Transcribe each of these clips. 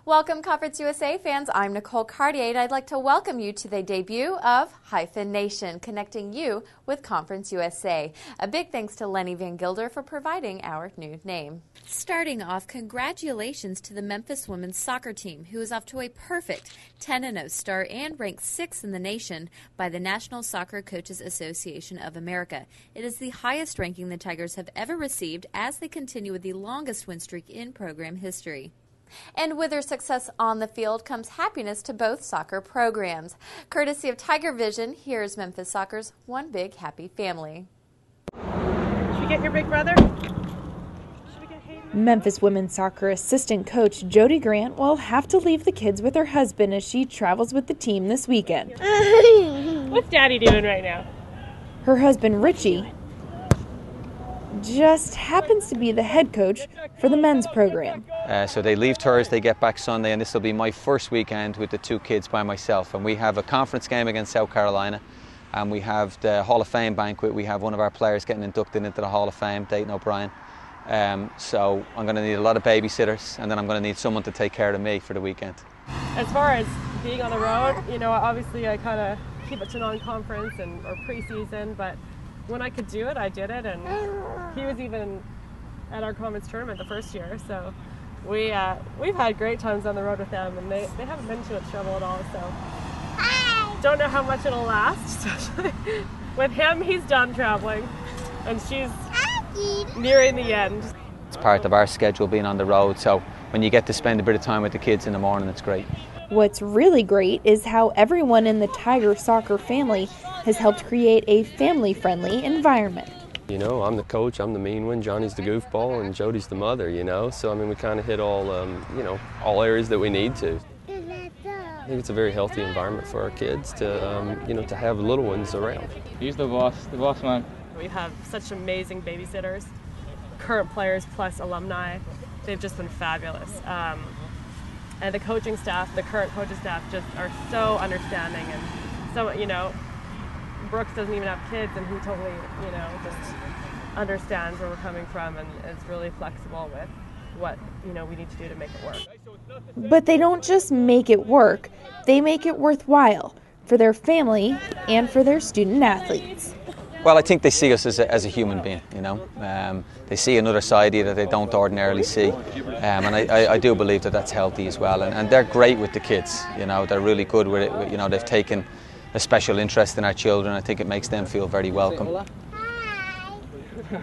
Welcome, Conference USA fans. I'm Nicole Cartier, and I'd like to welcome you to the debut of Hyphen Nation, connecting you with Conference USA. A big thanks to Lenny Van Gilder for providing our new name. Starting off, congratulations to the Memphis women's soccer team, who is off to a perfect 10-0 start and ranked 6th in the nation by the National Soccer Coaches Association of America. It is the highest ranking the Tigers have ever received as they continue with the longest win streak in program history. And with their success on the field comes happiness to both soccer programs. Courtesy of Tiger Vision, here's Memphis Soccer's One Big Happy Family. Should we get your big brother? Memphis women's soccer assistant coach Jody Grant will have to leave the kids with her husband as she travels with the team this weekend. What's Daddy doing right now? Her husband Richie just happens to be the head coach for the men's program. So they leave Thursday, get back Sunday, and this will be my first weekend with the two kids by myself. And we have a conference game against South Carolina, and we have the Hall of Fame banquet. We have one of our players getting inducted into the Hall of Fame, Dayton O'Brien. So I'm going to need a lot of babysitters, and then I'm going to need someone to take care of me for the weekend. As far as being on the road, you know, obviously I kind of keep it to non-conference or preseason, but when I could do it, I did it, and he was even at our conference tournament the first year, so we've had great times on the road with them, and they haven't been too much trouble at all, so don't know how much it'll last. With him, he's done traveling, and she's nearing the end. It's part of our schedule being on the road, so when you get to spend a bit of time with the kids in the morning, it's great. What's really great is how everyone in the Tiger soccer family has helped create a family-friendly environment. You know, I'm the coach, I'm the mean one, Johnny's the goofball, and Jody's the mother, you know. So, I mean, we kind of hit all, all areas that we need to. I think it's a very healthy environment for our kids to, to have little ones around. He's the boss man. We have such amazing babysitters, current players plus alumni. They've just been fabulous. And the coaching staff, the current coaching staff, just are so understanding. And so, you know, Brooks doesn't even have kids, and he totally, just understands where we're coming from and is really flexible with what, we need to do to make it work. But they don't just make it work, they make it worthwhile for their family and for their student athletes. Well, I think they see us as a human being, They see another side of you that they don't ordinarily see. And I do believe that that's healthy as well. And they're great with the kids, They're really good with it. They've taken a special interest in our children. I think it makes them feel very welcome.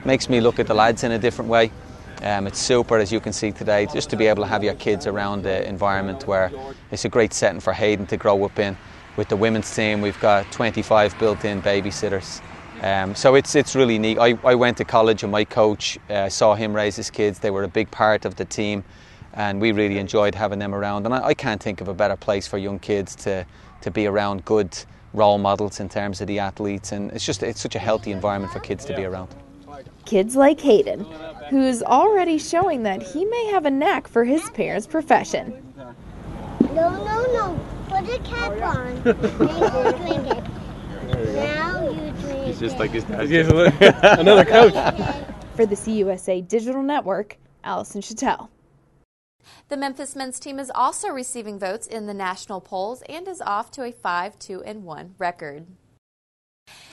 Makes me look at the lads in a different way. It's super, as you can see today, just to be able to have your kids around the environment where it's a great setting for Hayden to grow up in. With the women's team, we've got 25 built-in babysitters. So it's really neat. I went to college and my coach saw him raise his kids. They were a big part of the team, and we really enjoyed having them around. And I can't think of a better place for young kids to be around good role models in terms of the athletes, and it's such a healthy environment for kids to be around. Kids like Hayden, who's already showing that he may have a knack for his parents' profession. No. Put a cap on and drink it. Now you drink He's just it. like his dad. Another coach. For the CUSA Digital Network, Allison Chattel. The Memphis men's team is also receiving votes in the national polls and is off to a 5-2-1 record.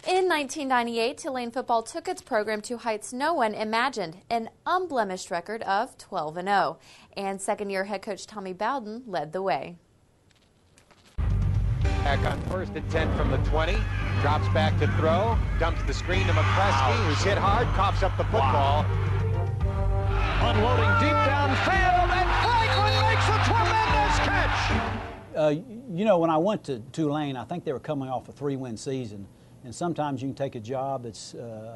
In 1998, Tulane football took its program to heights no one imagined, an unblemished record of 12-0, and second-year head coach Tommy Bowden led the way. Back on 1st and 10 from the 20, drops back to throw, dumps the screen to McCleskey, who's hit hard, coughs up the football. Unloading deep downfield, and Franklin makes a tremendous catch! When I went to Tulane, I think they were coming off a 3-win season. And sometimes you can take a job that's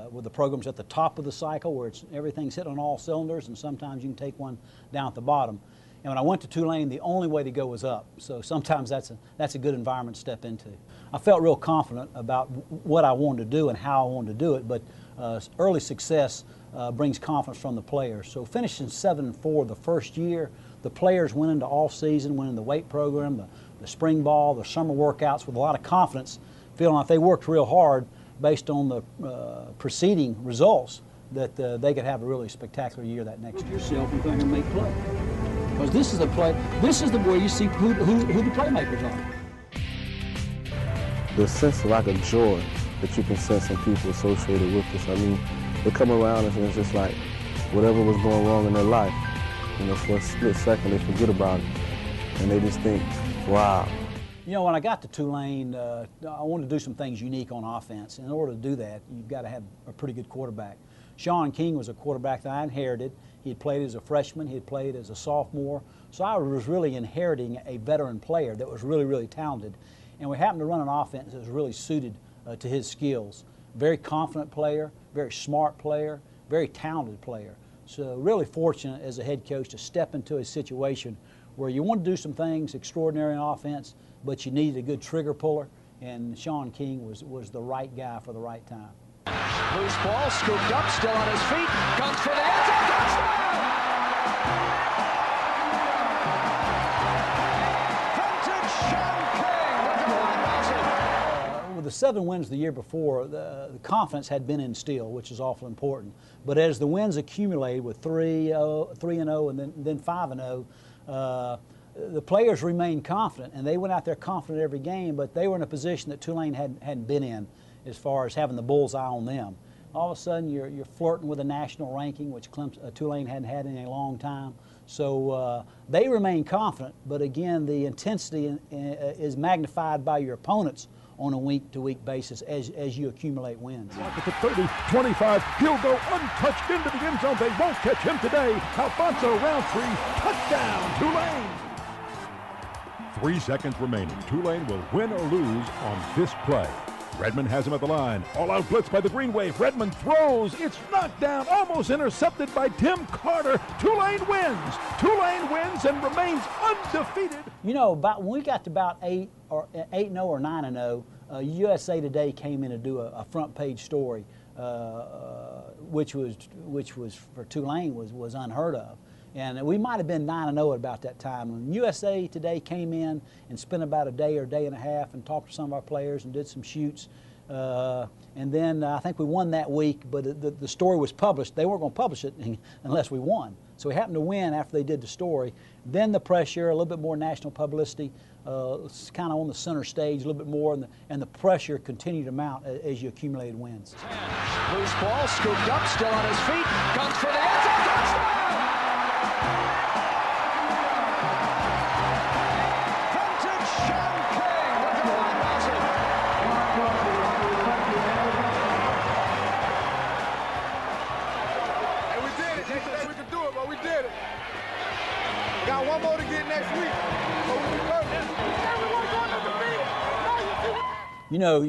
with the programs at the top of the cycle where everything's hit on all cylinders, and sometimes you can take one down at the bottom. And when I went to Tulane, the only way to go was up. So sometimes that's a good environment to step into. I felt real confident about what I wanted to do and how I wanted to do it, but early success brings confidence from the players. So finishing 7-4 the first year, the players went into off season, went into the weight program, the spring ball, the summer workouts with a lot of confidence, feeling like they worked real hard based on the preceding results, that they could have a really spectacular year that next year. Yourself and make play. because this is the where you see who the playmakers are. The sense of like a joy that you can sense in people associated with this. I mean, they come around and it's just like whatever was going wrong in their life, you know, for a split second they forget about it and they just think, wow. You know, when I got to Tulane, I wanted to do some things unique on offense. In order to do that, you've got to have a pretty good quarterback. Shaun King was a quarterback that I inherited. He had played as a freshman, he had played as a sophomore, so I was really inheriting a veteran player that was really, really talented. And we happened to run an offense that was really suited to his skills. Very confident player, very smart player, very talented player. So really fortunate as a head coach to step into a situation where you want to do some things extraordinary in offense, but you needed a good trigger puller, and Shaun King was the right guy for the right time. Loose ball, scooped up, still on his feet, comes for the end zone, touchdown! Vintage Shaun King with the blind motion. With the 7 wins the year before, the confidence had been instilled, which is awful important. But as the wins accumulated with 3-0 and then 5-0, the players remained confident, and they went out there confident every game, but they were in a position that Tulane hadn't been in as far as having the bullseye on them. All of a sudden, you're flirting with a national ranking, which Tulane hadn't had in a long time. So they remain confident, but again, the intensity is magnified by your opponents on a week-to-week basis as you accumulate wins. At the 30, 25, he'll go untouched into the end zone. They won't catch him today. Alfonso, round 3, touchdown, Tulane! 3 seconds remaining. Tulane will win or lose on this play. Redmond has him at the line. All-out blitz by the Green Wave. Redmond throws. It's knocked down, almost intercepted by Tim Carter. Tulane wins. Tulane wins and remains undefeated. You know, when we got to about 8-0 or 9-0, USA Today came in to do a front-page story, which was for Tulane was unheard of. And we might have been 9-0 at about that time. When USA Today came in and spent about a day or day and a half and talked to some of our players and did some shoots. And then I think we won that week, but the story was published. They weren't going to publish it unless we won. So we happened to win after they did the story. Then the pressure, a little bit more national publicity, kind of on the center stage a little bit more, and the pressure continued to mount as you accumulated wins. Loose ball, scooped up, still on his feet, comes for the end zone, touchdown! Vintage Shaun King with the blind motion. Hey, we did it. They said we could do it, but we did it. Got one more to get next week. So we can work. You know,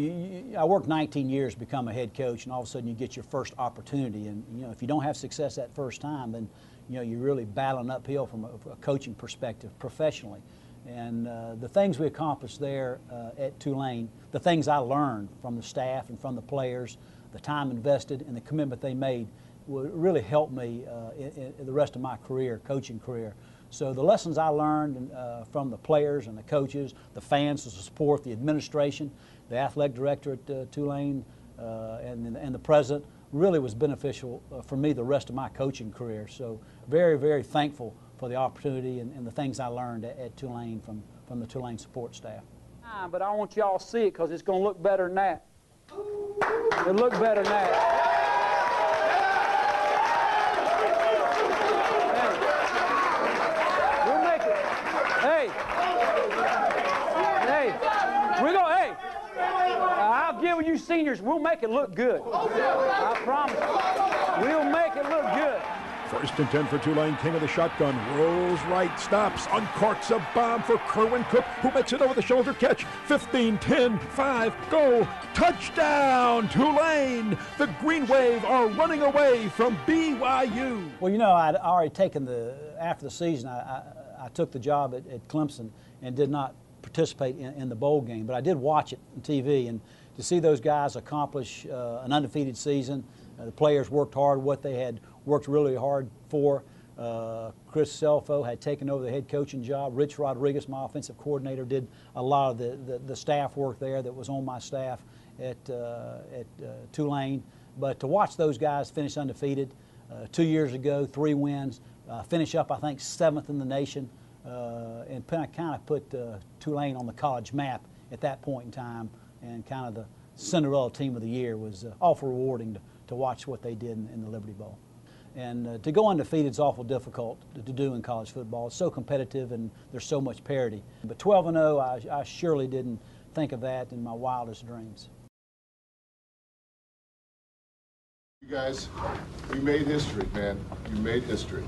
I worked 19 years to become a head coach, and all of a sudden you get your first opportunity. And, you know, if you don't have success that first time, then, you know, you're really battling uphill from a coaching perspective professionally. And the things we accomplished there at Tulane, the things I learned from the staff and from the players, the time invested and the commitment they made would really help me in the rest of my career, coaching career. So the lessons I learned from the players and the coaches, the fans, the support, the administration, the athletic director at Tulane, and the president really was beneficial for me the rest of my coaching career. So very, very thankful for the opportunity and the things I learned at Tulane from the Tulane support staff. But I want y'all to see it because it's going to look better than that. It'll look better than that. I'll give you seniors, we'll make it look good. I promise you. We'll make it look good. 1st and 10 for Tulane. King of the shotgun rolls right, stops, uncorks a bomb for Kerwin Cook, who makes it over the shoulder catch. 15, 10, 5, go. Touchdown, Tulane. The Green Wave are running away from BYU. Well, you know, I'd already taken after the season, I took the job at Clemson and did not participate in the bowl game, but I did watch it on TV, and to see those guys accomplish an undefeated season, the players worked hard, what they had worked really hard for. Chris Selfo had taken over the head coaching job. Rich Rodriguez, my offensive coordinator, did a lot of the staff work there that was on my staff at Tulane. But to watch those guys finish undefeated, 2 years ago, 3 wins, finish up, I think, 7th in the nation, and kind of put Tulane on the college map at that point in time, and kind of the Cinderella team of the year. Was awful rewarding to watch what they did in the Liberty Bowl. And to go undefeated is awful difficult to do in college football. It's so competitive and there's so much parity. But 12-0, I surely didn't think of that in my wildest dreams. You guys, you made history, man. You made history.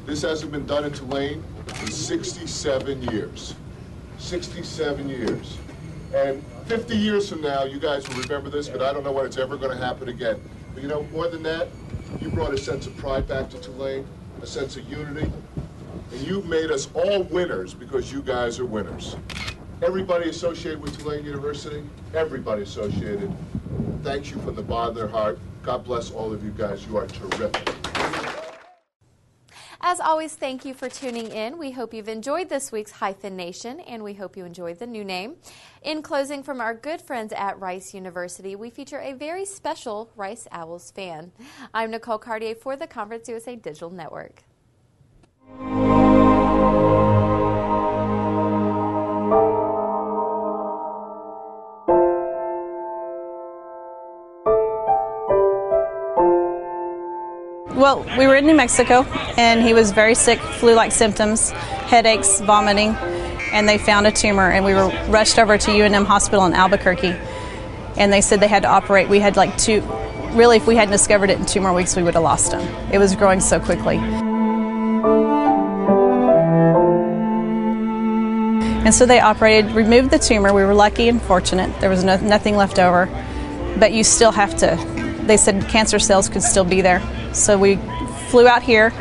This hasn't been done in Tulane in 67 years. 67 years. And 50 years from now, you guys will remember this, but I don't know when it's ever going to happen again. But you know, more than that, you brought a sense of pride back to Tulane, a sense of unity, and you've made us all winners because you guys are winners. Everybody associated with Tulane University, everybody associated, thanks you from the bottom of their heart. God bless all of you guys. You are terrific. As always, thank you for tuning in. We hope you've enjoyed this week's Hyphen Nation, and we hope you enjoyed the new name. In closing, from our good friends at Rice University, we feature a very special Rice Owls fan. I'm Nicole Cartier for the Conference USA Digital Network. Well, we were in New Mexico, and he was very sick, flu-like symptoms, headaches, vomiting, and they found a tumor, and we were rushed over to UNM Hospital in Albuquerque, and they said they had to operate. We had like really, if we hadn't discovered it in 2 more weeks, we would have lost him. It was growing so quickly. And so they operated, removed the tumor. We were lucky and fortunate. There was nothing left over, but you still have to, they said cancer cells could still be there. So we flew out here,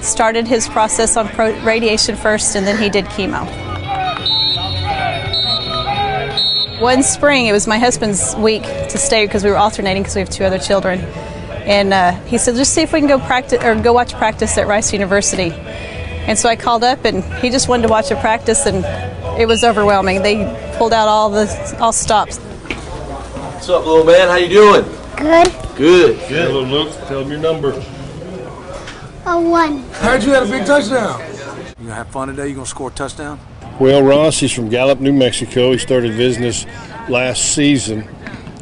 started his process on radiation first, and then he did chemo. One spring, it was my husband's week to stay because we were alternating because we have 2 other children. And he said, just see if we can go practice or go watch practice at Rice University. And so I called up, and he just wanted to watch a practice, and it was overwhelming. They pulled out all stops. What's up, little man? How you doing? Good. Good. Hey, little Luke, tell him your number. 1. Heard you had a big touchdown. You gonna have fun today? You gonna score a touchdown? Well, Ross, he's from Gallup, New Mexico. He started visiting us last season,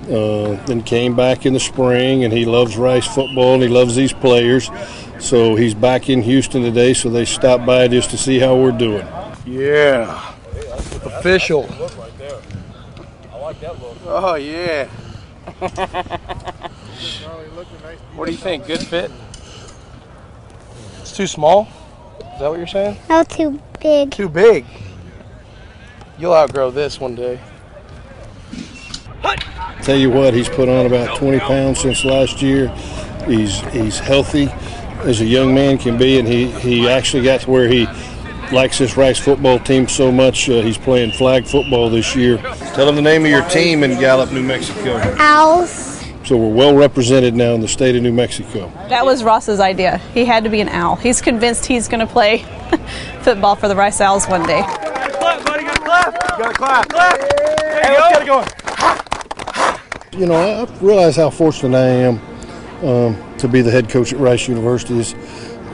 then came back in the spring, and he loves Rice football, and he loves these players. So he's back in Houston today, so they stopped by just to see how we're doing. Yeah. Official. Oh, yeah. What do you think? Good fit? It's too small? Is that what you're saying? No, too big. Too big? You'll outgrow this one day. Tell you what, he's put on about 20 pounds since last year. He's healthy as a young man can be, and he actually got to where he likes this Rice football team so much. He's playing flag football this year. Tell him the name of your team in Gallup, New Mexico. Owls. So we're well represented now in the state of New Mexico. That was Ross's idea. He had to be an owl. He's convinced he's going to play football for the Rice Owls one day. Clap, buddy, gotta clap. You gotta clap. Clap. Hey, let's get it going. You know, I realize how fortunate I am to be the head coach at Rice University.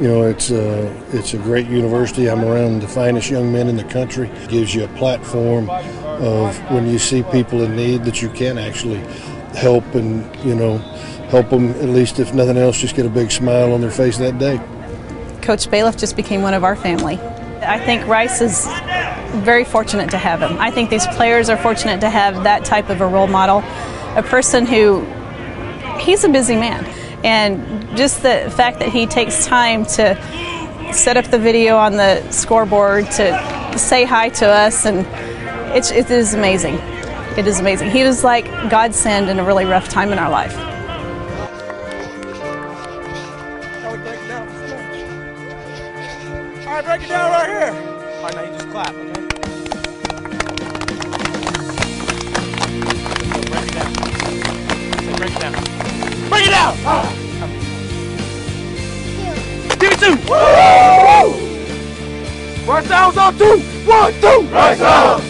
You know, it's a great university. I'm around the finest young men in the country. It gives you a platform of when you see people in need that you can actually help and, you know, help them, at least if nothing else, just get a big smile on their face that day. Coach Bailiff just became one of our family. I think Rice is very fortunate to have him. I think these players are fortunate to have that type of a role model, a person who, he's a busy man. And just the fact that he takes time to set up the video on the scoreboard, to say hi to us, and it is amazing. It is amazing. He was like godsend in a really rough time in our life. All right, break it down right here. All right, now you just clap, okay? Break it down. Break it down. Break it down! Give it 2! Woo! Rice Owls on 2! 1, 2! Rice Owls!